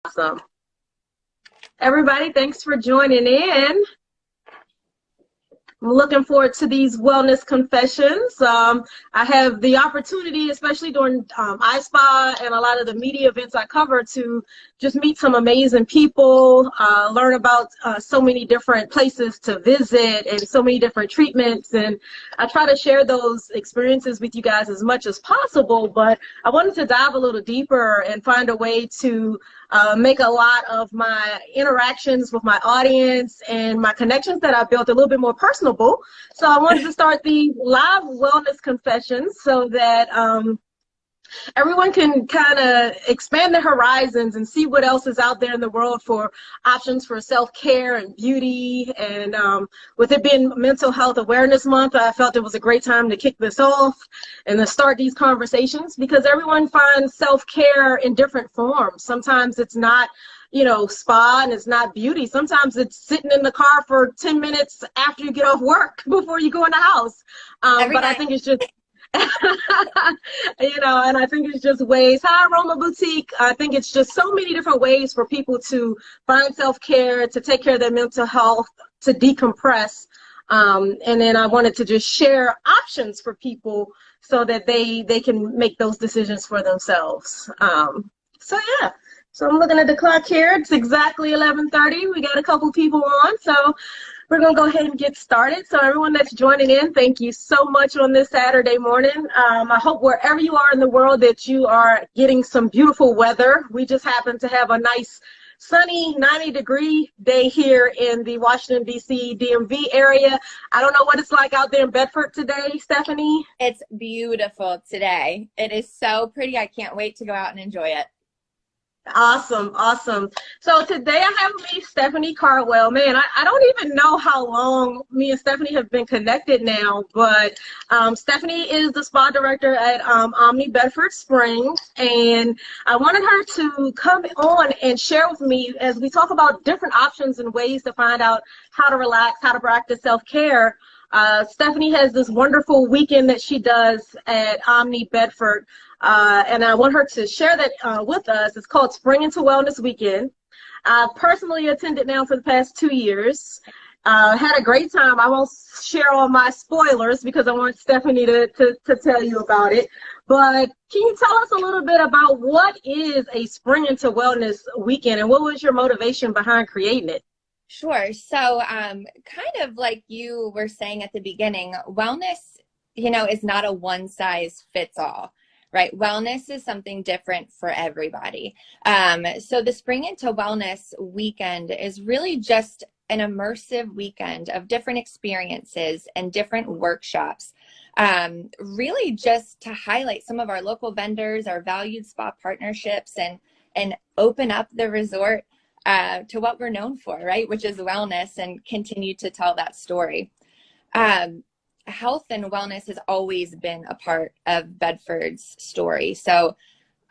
Awesome. Everybody, thanks for joining in. I'm looking forward to these wellness confessions. I have the opportunity, especially during iSpa and a lot of the media events I cover, to just meet some amazing people, learn about so many different places to visit and so many different treatments. And I try to share those experiences with you guys as much as possible, but I wanted to dive a little deeper and find a way to make a lot of my interactions with my audience and my connections that I built a little bit more personable. So I wanted to start these live wellness confessions so that everyone can kind of expand their horizons and see what else is out there in the world for options for self-care and beauty. And with it being Mental Health Awareness Month, I felt it was a great time to kick this off and to start these conversations, because everyone finds self-care in different forms. Sometimes it's not, spa, and it's not beauty. Sometimes it's sitting in the car for 10 minutes after you get off work before you go in the house. But I think it's just and I think it's just ways. Hi, Aroma Boutique. I think it's just so many different ways for people to find self-care, to take care of their mental health, to decompress. And then I wanted to just share options for people so that they can make those decisions for themselves. So I'm looking at the clock here. It's exactly 11:30. We got a couple people on, so we're going to go ahead and get started. So everyone that's joining in, thank you so much on this Saturday morning. I hope wherever you are in the world that you are getting some beautiful weather. We just happen to have a nice sunny 90-degree day here in the Washington, D.C. DMV area. I don't know what it's like out there in Bedford today, Stephanie. It's beautiful today. It is so pretty. I can't wait to go out and enjoy it. Awesome. So today I have with me Stephanie Cardwell. Man, I don't even know how long me and Stephanie have been connected now, but Stephanie is the spa director at Omni Bedford Springs, and I wanted her to come on and share with me as we talk about different options and ways to find out how to relax, how to practice self-care. Stephanie has this wonderful weekend that she does at Omni Bedford, and I want her to share that with us. It's called Spring into Wellness Weekend. I've personally attended now for the past 2 years. Had a great time. I won't share all my spoilers because I want Stephanie to tell you about it. But can you tell us a little bit about what is a Spring into Wellness Weekend and what was your motivation behind creating it? Sure. So kind of like you were saying at the beginning, wellness, is not a one size fits all, right? Wellness is something different for everybody. So the Spring into Wellness Weekend is really just an immersive weekend of different experiences and different workshops, really just to highlight some of our local vendors, our valued spa partnerships, and open up the resort to what we're known for, right? Which is wellness, and continue to tell that story. Health and wellness has always been a part of Bedford's story. So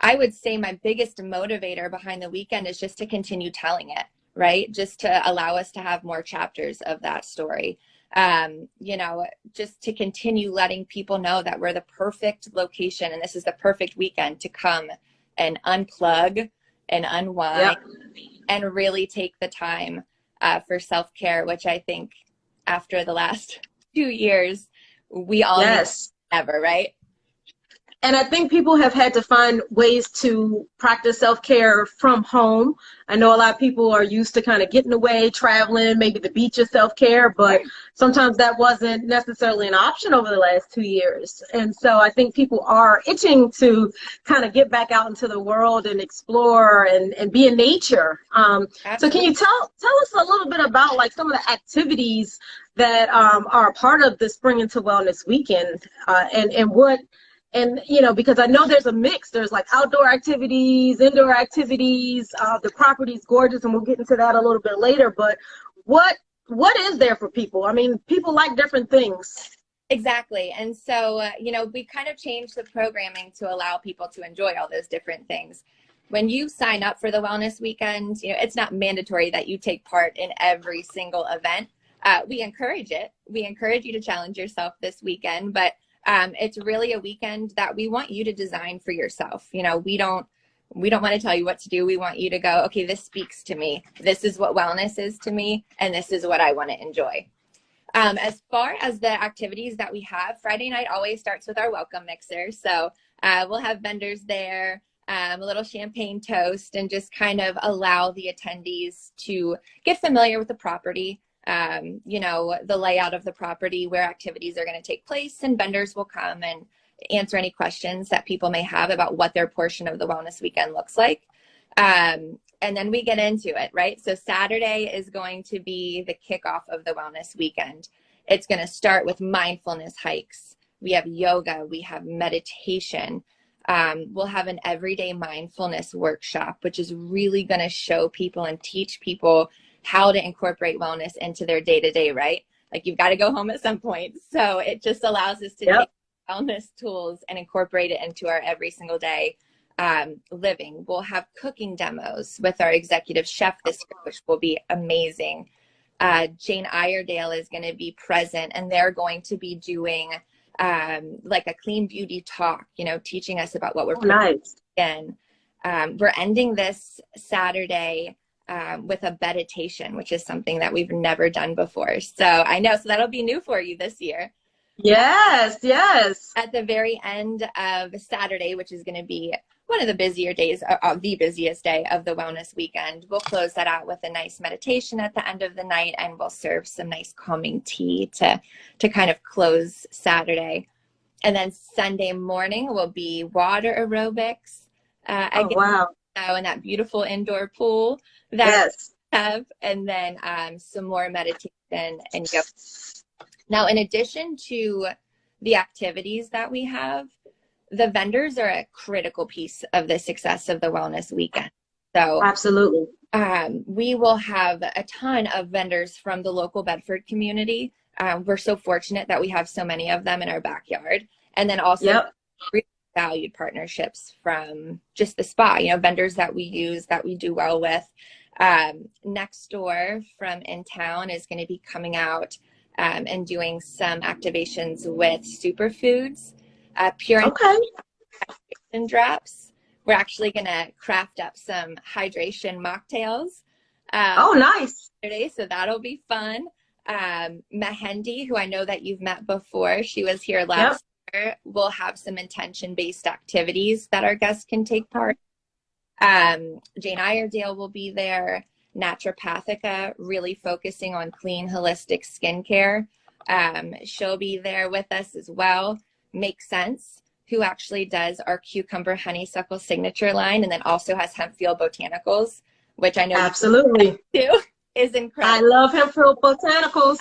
I would say my biggest motivator behind the weekend is just to continue telling it, right? Just to allow us to have more chapters of that story. Just to continue letting people know that we're the perfect location and this is the perfect weekend to come and unplug and unwind. Yep. And really take the time for self-care, which I think after the last 2 years, we all need ever, right? And I think people have had to find ways to practice self-care from home. I know a lot of people are used to kind of getting away, traveling, maybe the beach is self-care, but sometimes that wasn't necessarily an option over the last 2 years. And so I think people are itching to kind of get back out into the world and explore and be in nature. So can you tell us a little bit about like some of the activities that are a part of the Spring into Wellness Weekend and what, and, because I know there's a mix. There's like outdoor activities, indoor activities. The property's gorgeous, and we'll get into that a little bit later. But what is there for people? I mean, people like different things. Exactly. And so, we kind of changed the programming to allow people to enjoy all those different things. When you sign up for the Wellness Weekend, it's not mandatory that you take part in every single event. We encourage it. We encourage you to challenge yourself this weekend, but it's really a weekend that we want you to design for yourself. We don't We don't want to tell you what to do. We want you to go, okay, this speaks to me. This is what wellness is to me, and this is what I want to enjoy. As far as the activities that we have, Friday night always starts with our welcome mixer. So we'll have vendors there, a little champagne toast, and just kind of allow the attendees to get familiar with the property, you know, the layout of the property, where activities are going to take place, and vendors will come and answer any questions that people may have about what their portion of the wellness weekend looks like. And then we get into it, right? So Saturday is going to be the kickoff of the wellness weekend. It's going to start with mindfulness hikes. We have yoga, we have meditation. We'll have an everyday mindfulness workshop, which is really going to show people and teach people how to incorporate wellness into their day-to-day, right? Like, you've got to go home at some point. So it just allows us to take wellness tools and incorporate it into our every single day living. We'll have cooking demos with our executive chef this year, which will be amazing. Jane Iredale is going to be present, and they're going to be doing like a clean beauty talk, you know, teaching us about what we're nice. in. We're ending this Saturday with a meditation, which is something that we've never done before. So I know, so that'll be new for you this year. Yes, yes. At the very end of Saturday, which is going to be one of the busier days, the busiest day of the wellness weekend, we'll close that out with a nice meditation at the end of the night, and we'll serve some nice calming tea to kind of close Saturday. And then Sunday morning will be water aerobics. Oh, wow. So in that beautiful indoor pool that we have, and then some more meditation and yoga. Now, in addition to the activities that we have, the vendors are a critical piece of the success of the wellness weekend. So absolutely. We will have a ton of vendors from the local Bedford community. We're so fortunate that we have so many of them in our backyard. And then also really valued partnerships from just the spa, you know, vendors that we use, that we do well with. Next door from in town is going to be coming out and doing some activations with superfoods, pure hydration drops. We're actually going to craft up some hydration mocktails. Oh, nice. Today, so that'll be fun. Mehendi, who I know that you've met before, she was here last year. We'll have some intention-based activities that our guests can take part. Jane Iredale will be there. Naturopathica, really focusing on clean, holistic skincare. She'll be there with us as well. Make Sense, who actually does our cucumber honeysuckle signature line, and then also has Hempfield Botanicals, which I know absolutely you is incredible. I love Hempfield Botanicals.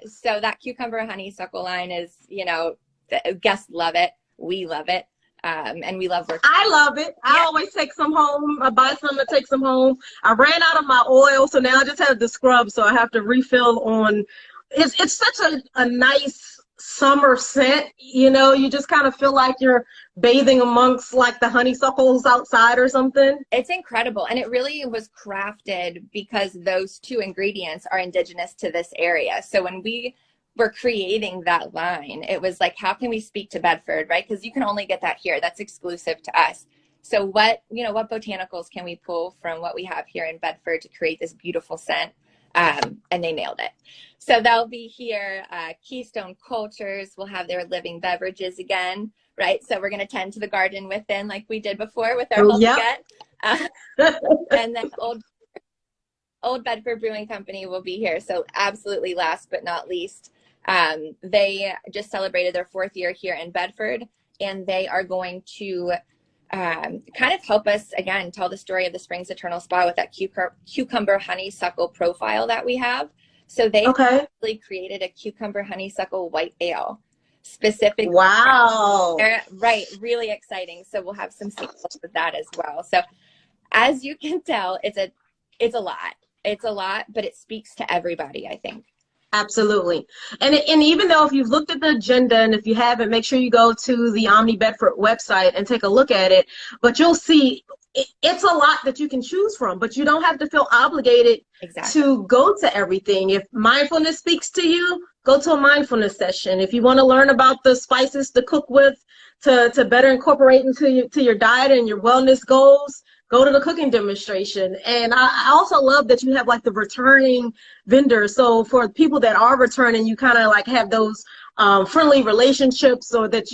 So that cucumber honeysuckle line is, you know, the guests love it. We love it. And we love working. I love it. I always take some home. I buy some and take some home. I ran out of my oil, so now I just have the scrub, so I have to refill on. It's such a nice summer scent, you know. You just kind of feel like you're bathing amongst like the honeysuckles outside or something. It's incredible, and it really was crafted because those two ingredients are indigenous to this area. So when we were creating that line, it was like, how can we speak to Bedford, right? Because you can only get that here. That's exclusive to us. So what botanicals can we pull from what we have here in Bedford to create this beautiful scent? And they nailed it. So they'll be here. Keystone Cultures will have their living beverages again, right? So we're going to tend to the garden within, like we did before with our and then Old Bedford Brewing Company will be here. So absolutely last but not least, they just celebrated their 4th year here in Bedford, and they are going to kind of help us, again, tell the story of the Springs Eternal Spa with that cucumber honeysuckle profile that we have. So they actually created a cucumber honeysuckle white ale specifically. Wow. Right. Really exciting. So we'll have some samples of that as well. So as you can tell, it's a lot. It's a lot, but it speaks to everybody, I think. Absolutely. And even though if you've looked at the agenda, and if you haven't, make sure you go to the Omni Bedford website and take a look at it. But you'll see it's a lot that you can choose from, but you don't have to feel obligated to go to everything. If mindfulness speaks to you, go to a mindfulness session. If you want to learn about the spices to cook with, to better incorporate to your diet and your wellness goals, go to the cooking demonstration. And I also love that you have like the returning vendors. So for people that are returning, you kind of like have those friendly relationships, or that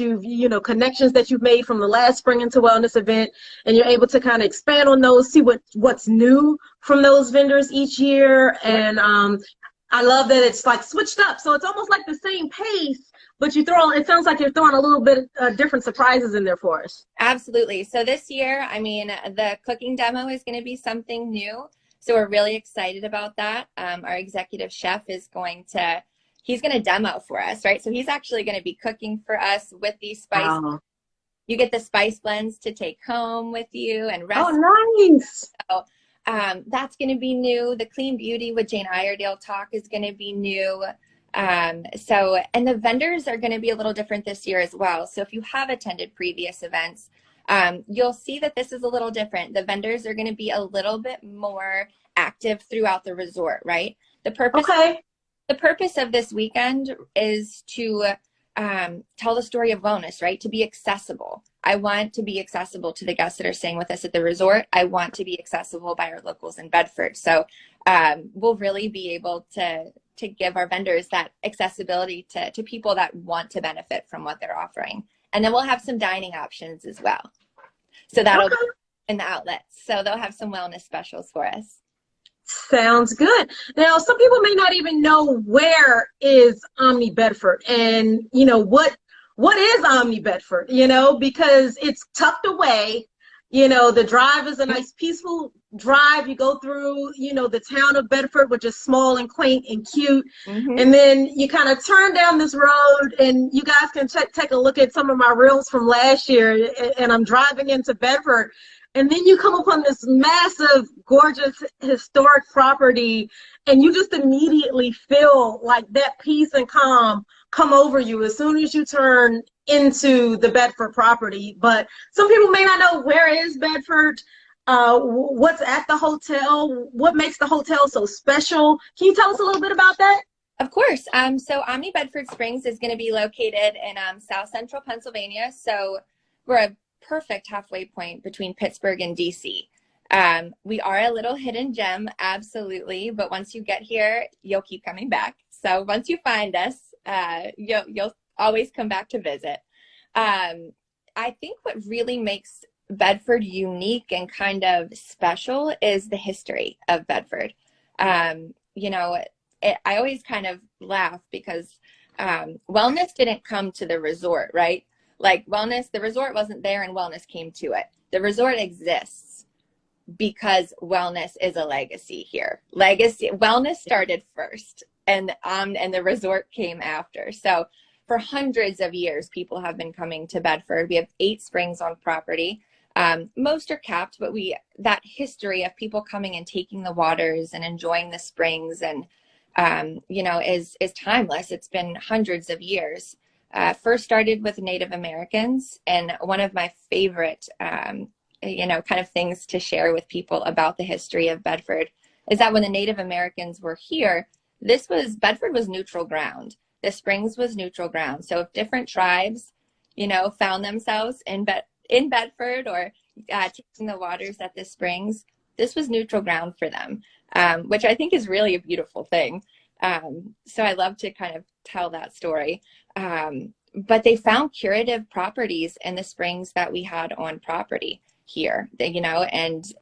connections that you've made from the last spring into wellness event, and you're able to kind of expand on those, see what's new from those vendors each year. And I love that it's like switched up, so it's almost like the same pace, but it sounds like you're throwing a little bit different surprises in there for us. Absolutely. So this year, I mean, the cooking demo is going to be something new. So we're really excited about that. Our executive chef he's going to demo for us, right? So he's actually going to be cooking for us with these spices. Wow. You get the spice blends to take home with you and rest. Oh, nice. So that's going to be new. The Clean Beauty with Jane Iredale talk is going to be new. And the vendors are going to be a little different this year as well. So if you have attended previous events, you'll see that this is a little different. The vendors are going to be a little bit more active throughout the resort, right? The purpose of this weekend is to tell the story of wellness, right? To be accessible. I want to be accessible to the guests that are staying with us at the resort. I want to be accessible by our locals in Bedford. So we'll really be able to give our vendors that accessibility to people that want to benefit from what they're offering. And then we'll have some dining options as well. So that'll be in the outlets. So they'll have some wellness specials for us. Sounds good. Now, some people may not even know where is Omni Bedford, and what is Omni Bedford, because it's tucked away. The drive is a nice peaceful drive. You go through, the town of Bedford, which is small and quaint and cute. Mm-hmm. And then you kind of turn down this road, and you guys can take a look at some of my reels from last year. And I'm driving into Bedford, and then you come upon this massive, gorgeous, historic property, and you just immediately feel like that peace and calm come over you as soon as you turn into the Bedford property. But some people may not know, where is Bedford, what's at the hotel, what makes the hotel so special. Can you tell us a little bit about that? Of course. So Omni Bedford Springs is going to be located in South Central Pennsylvania. So we're a perfect halfway point between Pittsburgh and DC. We are a little hidden gem, absolutely, but once you get here, you'll keep coming back. So once you find us, you'll always come back to visit. I think what really makes Bedford unique and kind of special is the history of Bedford. I always kind of laugh because wellness didn't come to the resort, right? Like the resort wasn't there and wellness came to it. The resort exists because wellness is a legacy here. Wellness started first, and the resort came after. So for hundreds of years, people have been coming to Bedford. We have 8 springs on property. Most are capped, but that history of people coming and taking the waters and enjoying the springs and is timeless. It's been hundreds of years. First started with Native Americans, and one of my favorite, kind of things to share with people about the history of Bedford is that when the Native Americans were here, Bedford was neutral ground. The springs was neutral ground. So if different tribes, found themselves in Bedford or taking the waters at the springs, this was neutral ground for them, which I think is really a beautiful thing. So I love to kind of tell that story. But they found curative properties in the springs that we had on property here, and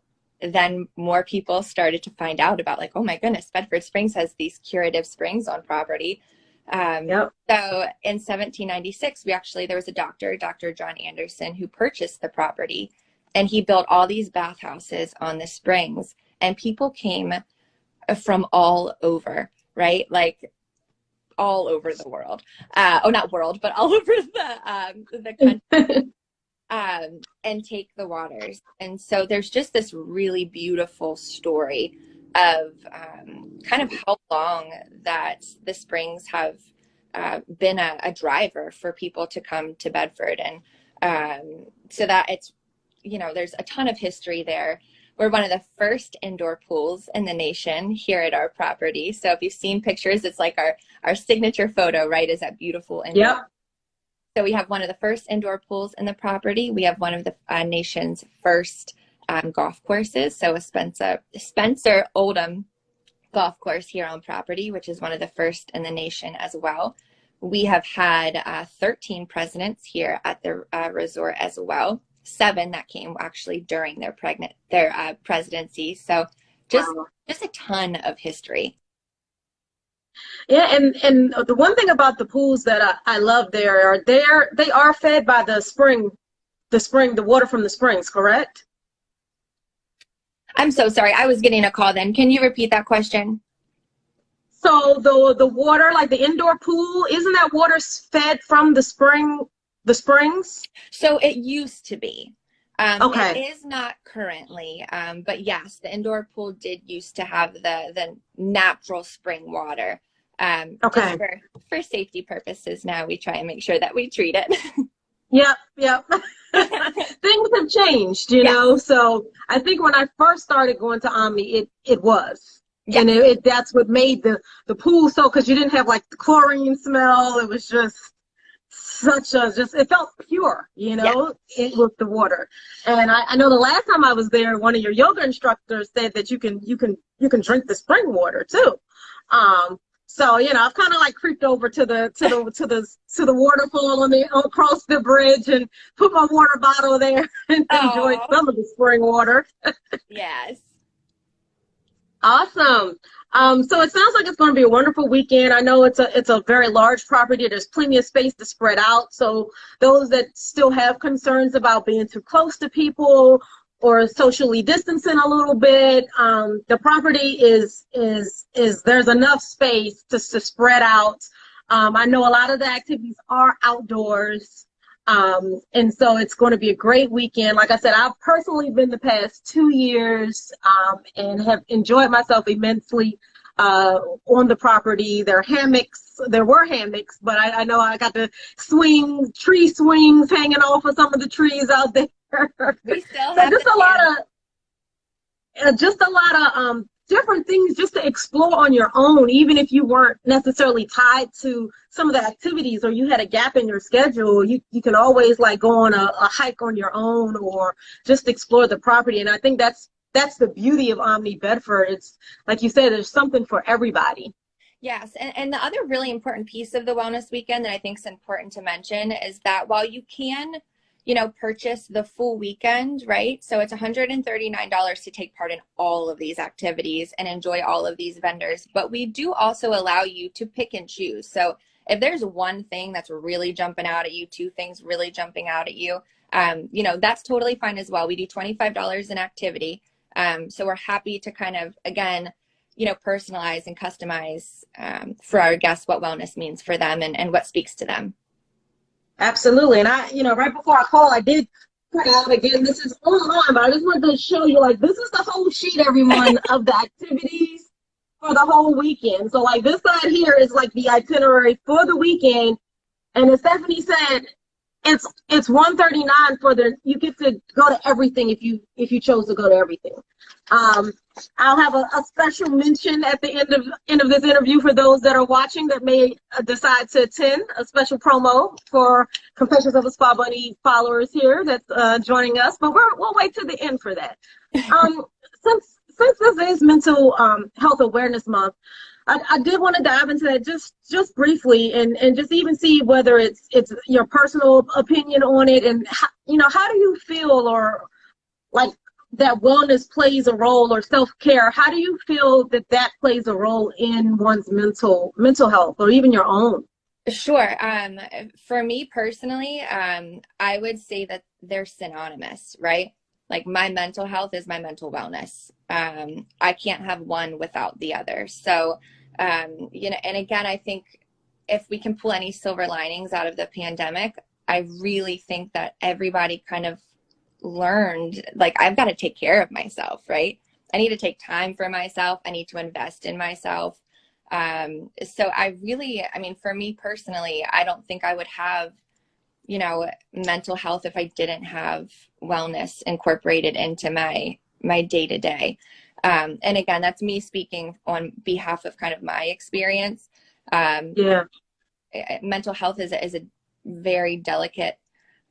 then more people started to find out about, like, oh my goodness, Bedford Springs has these curative springs on property. Yep. So in 1796, there was a doctor, Dr. John Anderson, who purchased the property, and he built all these bathhouses on the springs, and people came from all over, right? Like all over the world. Not world, but all over the country. And take the waters. And so there's just this really beautiful story of kind of how long that the springs have been a driver for people to come to Bedford. And so that it's, there's a ton of history there. We're one of the first indoor pools in the nation here at our property. So if you've seen pictures, it's like our signature photo, right, is that beautiful indoor. Yep. So we have one of the first indoor pools in the property. We have one of the nation's first golf courses. So a Spencer Oldham golf course here on property, which is one of the first in the nation as well. We have had 13 presidents here at the resort as well. 7 that came actually during their presidency. So just a ton of history. Yeah, and the one thing about the pools that I love there are they are fed by the water from the springs, correct? I'm so sorry. I was getting a call then. Can you repeat that question? So the water, like the indoor pool, isn't that water fed from the springs? So it used to be. Okay. It is not currently, but yes, the indoor pool did used to have the natural spring water. Okay. Just for safety purposes now, we try and make sure that we treat it. Yep. Things have changed, you know. So I think when I first started going to Omni, it was. Yeah. And that's what made the pool so, because you didn't have like the chlorine smell. It was just it felt pure, you know, with the water. And I know the last time I was there, one of your yoga instructors said that you can drink the spring water too. So, you know, I've kind of like creeped over to the waterfall across the bridge and put my water bottle there and enjoy some of the spring water. Yes. Awesome. So it sounds like it's going to be a wonderful weekend. I know it's a very large property. There's plenty of space to spread out. So those that still have concerns about being too close to people or socially distancing a little bit, the property is there's enough space to spread out. I know a lot of the activities are outdoors. And so it's going to be a great weekend. Like I said, I've personally been the past 2 years and have enjoyed myself immensely on the property. There were hammocks, but I know I got to tree swings hanging off of some of the trees out there. We still so have just a lot of different things just to explore on your own, even if you weren't necessarily tied to some of the activities or you had a gap in your schedule. You can always like go on a hike on your own or just explore the property. And I think that's the beauty of Omni Bedford. It's like you said, there's something for everybody. Yes, and the other really important piece of the wellness weekend that I think is important to mention is that while you can, you know, purchase the full weekend, right? So it's $139 to take part in all of these activities and enjoy all of these vendors. But we do also allow you to pick and choose. So if there's one thing that's really jumping out at you, 2 things really jumping out at you, you know, that's totally fine as well. We do $25 an activity. So we're happy to kind of, again, you know, personalize and customize for our guests what wellness means for them and what speaks to them. Absolutely. And right before I call, I did put out again, this is online, but I just wanted to show you, like, this is the whole sheet, everyone, of the activities for the whole weekend. So, like, this side here is, like, the itinerary for the weekend. And as Stephanie said, it's $139 you get to go to everything if you chose to go to everything. I'll have a special mention at the end of this interview for those that are watching that may decide to attend, a special promo for Confessions of a Spa Bunny followers here that's joining us, but we'll wait to the end for that. Since this is Mental Health Awareness Month, I did want to dive into that just briefly and just even see whether it's your personal opinion on it, and how do you feel, or like that wellness plays a role, or self-care, how do you feel that plays a role in one's mental health, or even your own? Sure. For me personally, I would say that they're synonymous, right? Like, my mental health is my mental wellness. I can't have one without the other. So, and again, I think if we can pull any silver linings out of the pandemic, I really think that everybody kind of learned, like, I've got to take care of myself, right? I need to take time for myself. I need to invest in myself. So for me personally, I don't think I would have, mental health if I didn't have wellness incorporated into my my day-to-day. And again, that's me speaking on behalf of kind of my experience. Yeah. Mental health is a very delicate,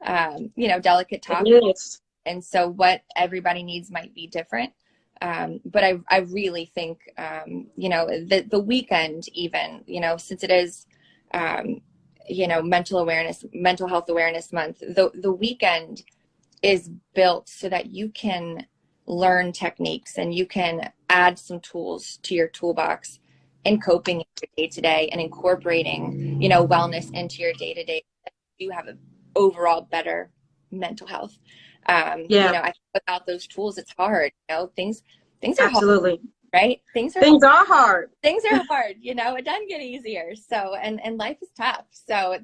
delicate topic. It is. And so what everybody needs might be different. But I really think, the weekend even, since it is, mental health awareness month, the weekend is built so that you can learn techniques and you can add some tools to your toolbox in coping in your day-to-day and incorporating, wellness into your day-to-day. You have an overall better mental health. I think without those tools, it's hard. Things are absolutely hard, right? Things are hard. Things are hard. It doesn't get easier. So, and life is tough. So,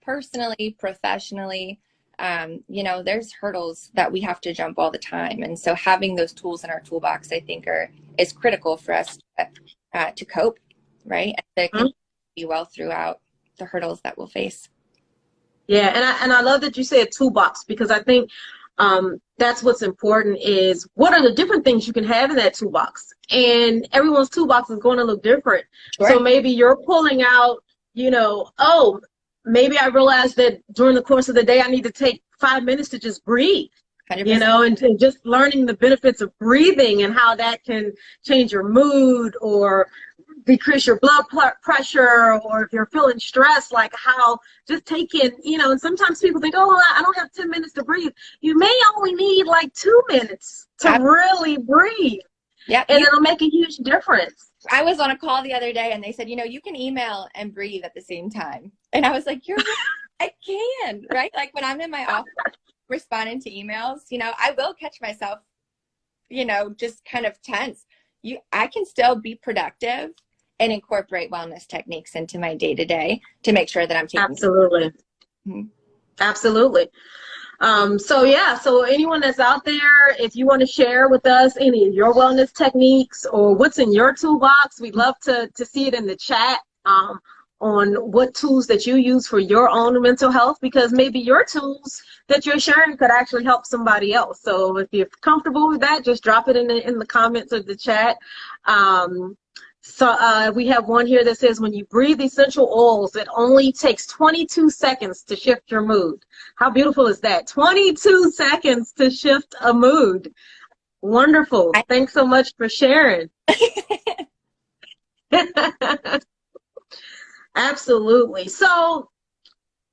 personally, professionally, there's hurdles that we have to jump all the time. And so having those tools in our toolbox, I think is critical for us to cope, right? And to be well throughout the hurdles that we'll face. Yeah. And I love that you said toolbox, because I think that's what's important is what are the different things you can have in that toolbox, and everyone's toolbox is going to look different. Sure. So maybe you're pulling out, maybe I realized that during the course of the day, I need to take 5 minutes to just breathe, 100%. And just learning the benefits of breathing and how that can change your mood or decrease your blood pressure, or if you're feeling stressed, like how just taking, and sometimes people think, oh, I don't have 10 minutes to breathe. You may only need like 2 minutes to really breathe. Yeah. And it'll make a huge difference. I was on a call the other day and they said, you can email and breathe at the same time. And I was like, you're right. I can, right? Like when I'm in my office responding to emails, I will catch myself, just kind of tense. I can still be productive and incorporate wellness techniques into my day-to-day to make sure that I'm taking Absolutely. Absolutely. So anyone that's out there, if you want to share with us any of your wellness techniques or what's in your toolbox, we'd love to see it in the chat on what tools that you use for your own mental health, because maybe your tools that you're sharing could actually help somebody else. So if you're comfortable with that, just drop it in the comments of the chat. So we have one here that says, when you breathe essential oils, it only takes 22 seconds to shift your mood. How beautiful is that? 22 seconds to shift a mood. Wonderful. Thanks so much for sharing. Absolutely. So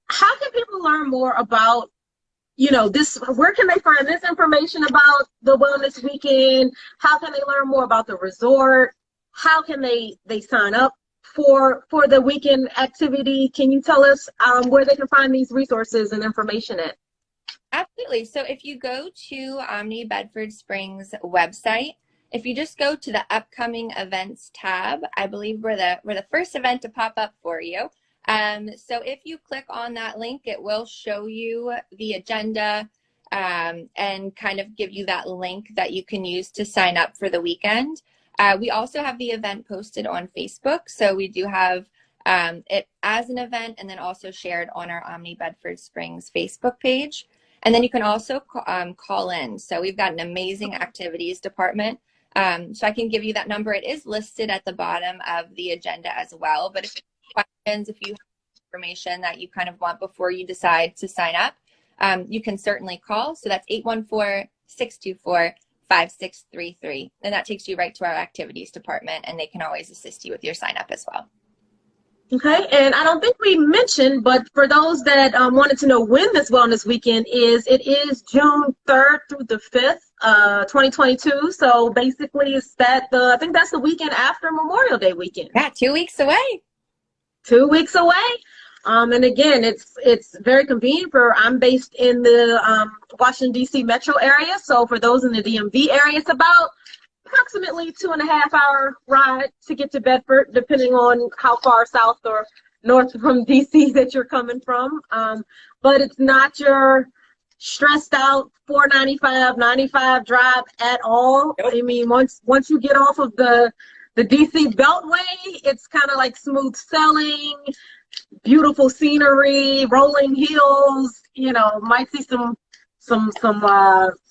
how can people learn more about, this? Where can they find this information about the Wellness Weekend? How can they learn more about the resort? How can they sign up for the weekend activity? Can you tell us where they can find these resources and information at? Absolutely. So if you go to Omni Bedford Springs website, if you just go to the upcoming events tab, I believe we're the first event to pop up for you. So if you click on that link, it will show you the agenda and kind of give you that link that you can use to sign up for the weekend. We also have the event posted on Facebook. So we do have it as an event and then also shared on our Omni Bedford Springs Facebook page. And then you can also call in. So we've got an amazing activities department. So I can give you that number. It is listed at the bottom of the agenda as well. But if you have questions, if you have information that you kind of want before you decide to sign up, you can certainly call. So that's 814-624-5633. And that takes you right to our activities department, and they can always assist you with your sign up as well. Okay, and I don't think we mentioned, but for those that wanted to know when this Wellness Weekend is, it is June 3rd through the 5th, 2022. So basically, I think that's the weekend after Memorial Day weekend. Yeah, 2 weeks away. 2 weeks away. And again, it's very convenient I'm based in the Washington, D.C. metro area. So for those in the DMV area, it's about approximately 2.5 hour ride to get to Bedford, depending on how far south or north from DC that you're coming from. But it's not your stressed out 495 drive at all. Nope. I mean, once you get off of the DC Beltway, it's kind of like smooth sailing, beautiful scenery, rolling hills, might see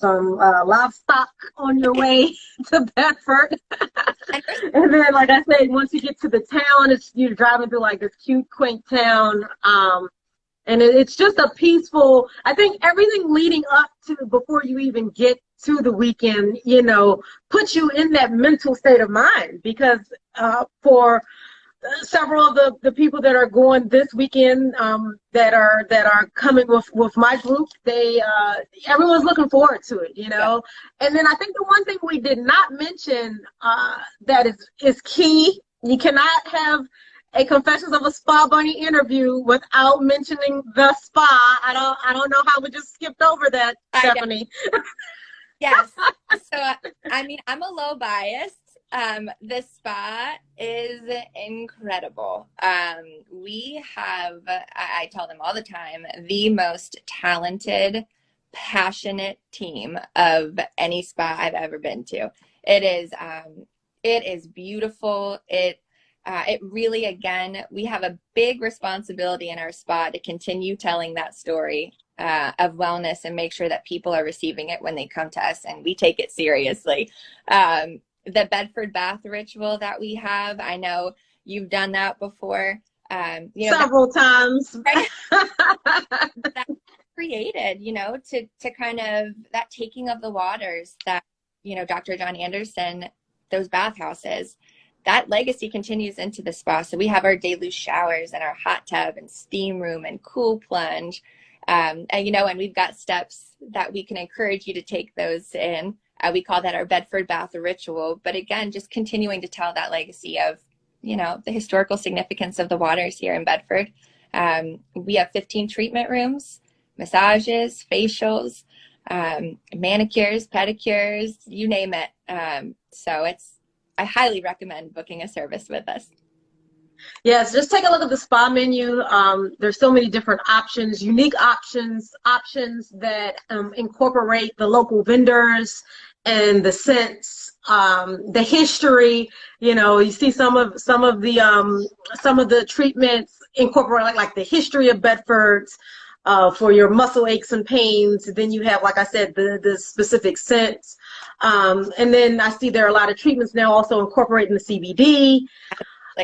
livestock on your way to Bedford. And then, like I said, once you get to the town, you're driving through like this cute, quaint town. And it's just a peaceful, I think everything leading up to before you even get to the weekend, puts you in that mental state of mind, because for several of the people that are going this weekend, that are coming with my group, everyone's looking forward to it, And then I think the one thing we did not mention that is key, you cannot have a Confessions of a Spa Bunny interview without mentioning the spa. I don't know how we just skipped over that, Stephanie. Yes. So, I mean, I'm a little biased. The spa is incredible. We have, I tell them all the time, the most talented, passionate team of any spa I've ever been to. It is beautiful. It really, again, we have a big responsibility in our spa to continue telling that story of wellness and make sure that people are receiving it when they come to us, and we take it seriously. The Bedford bath ritual that we have, I know you've done that before. Several times. Right? That's created, to kind of that taking of the waters that, Dr. John Anderson, those bathhouses, that legacy continues into the spa. So we have our deluge showers and our hot tub and steam room and cool plunge. And we've got steps that we can encourage you to take those in. We call that our Bedford bath ritual. But again, just continuing to tell that legacy of, the historical significance of the waters here in Bedford. We have 15 treatment rooms, massages, facials, manicures, pedicures, you name it. So I highly recommend booking a service with us. Yes, just take a look at the spa menu. There's so many different options, unique options that incorporate the local vendors and the scents, the history. You see some of the treatments incorporate like the history of Bedford for your muscle aches and pains. Then you have, like I said, the specific scents. And then I see there are a lot of treatments now also incorporating the CBD,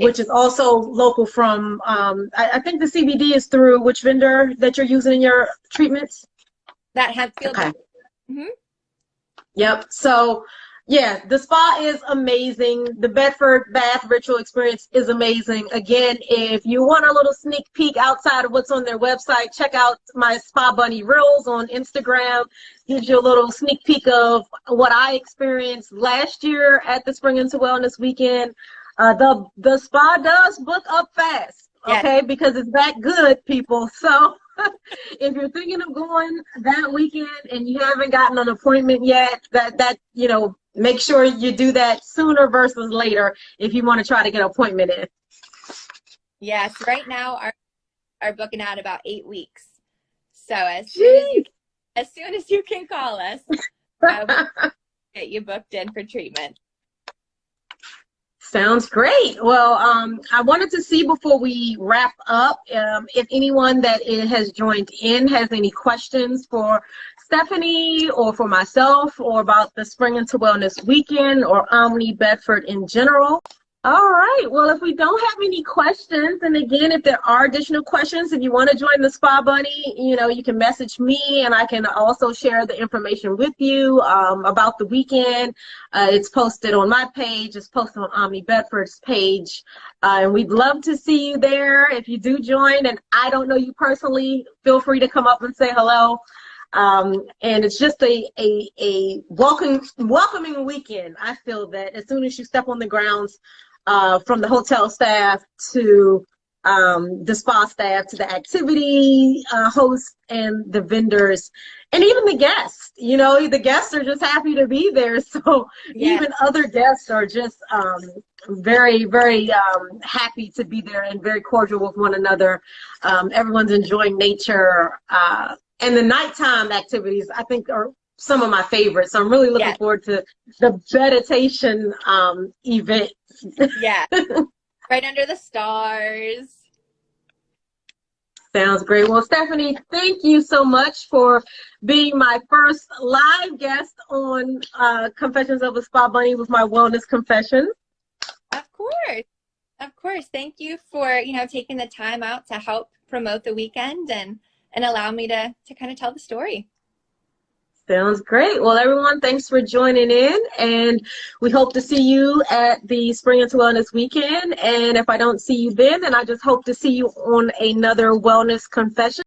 which is also local from, I think the CBD is through which vendor that you're using in your treatments? That Hempfield. Okay. Mm-hmm. Yep. So, yeah, the spa is amazing. The Bedford bath ritual experience is amazing. Again, if you want a little sneak peek outside of what's on their website, check out my Spa Bunny Reels on Instagram. Gives you a little sneak peek of what I experienced last year at the Spring Into Wellness Weekend. The spa does book up fast, okay, yes, because it's that good, people. So if you're thinking of going that weekend and you haven't gotten an appointment yet, that make sure you do that sooner versus later if you want to try to get an appointment in. Yes, right now our booking out about 8 weeks. So as soon as you can call us, we'll get you booked in for treatment. Sounds great. Well, I wanted to see before we wrap up if anyone that has joined in has any questions for Stephanie or for myself or about the Spring Into Wellness Weekend or Omni Bedford in general. All right. Well, if we don't have any questions, and again, if there are additional questions, if you want to join the Spa Bunny, you can message me and I can also share the information with you about the weekend. It's posted on my page. It's posted on Omni Bedford's page. And we'd love to see you there. If you do join and I don't know you personally, feel free to come up and say hello. And it's just a welcoming weekend. I feel that as soon as you step on the grounds, from the hotel staff to the spa staff to the activity hosts and the vendors and even the guests, the guests are just happy to be there. So yes, even other guests are just very, very happy to be there and very cordial with one another. Everyone's enjoying nature. And the nighttime activities, I think, are some of my favorites. So I'm really looking forward to the meditation event. Yeah, right under the stars. Sounds great. Well, Stephanie, thank you so much for being my first live guest on Confessions of a Spa Bunny with my wellness confession. Of course. Of course. Thank you for, taking the time out to help promote the weekend and allow me to kind of tell the story. Sounds great. Well, everyone, thanks for joining in, and we hope to see you at the Spring into Wellness weekend. And if I don't see you then I just hope to see you on another wellness confession.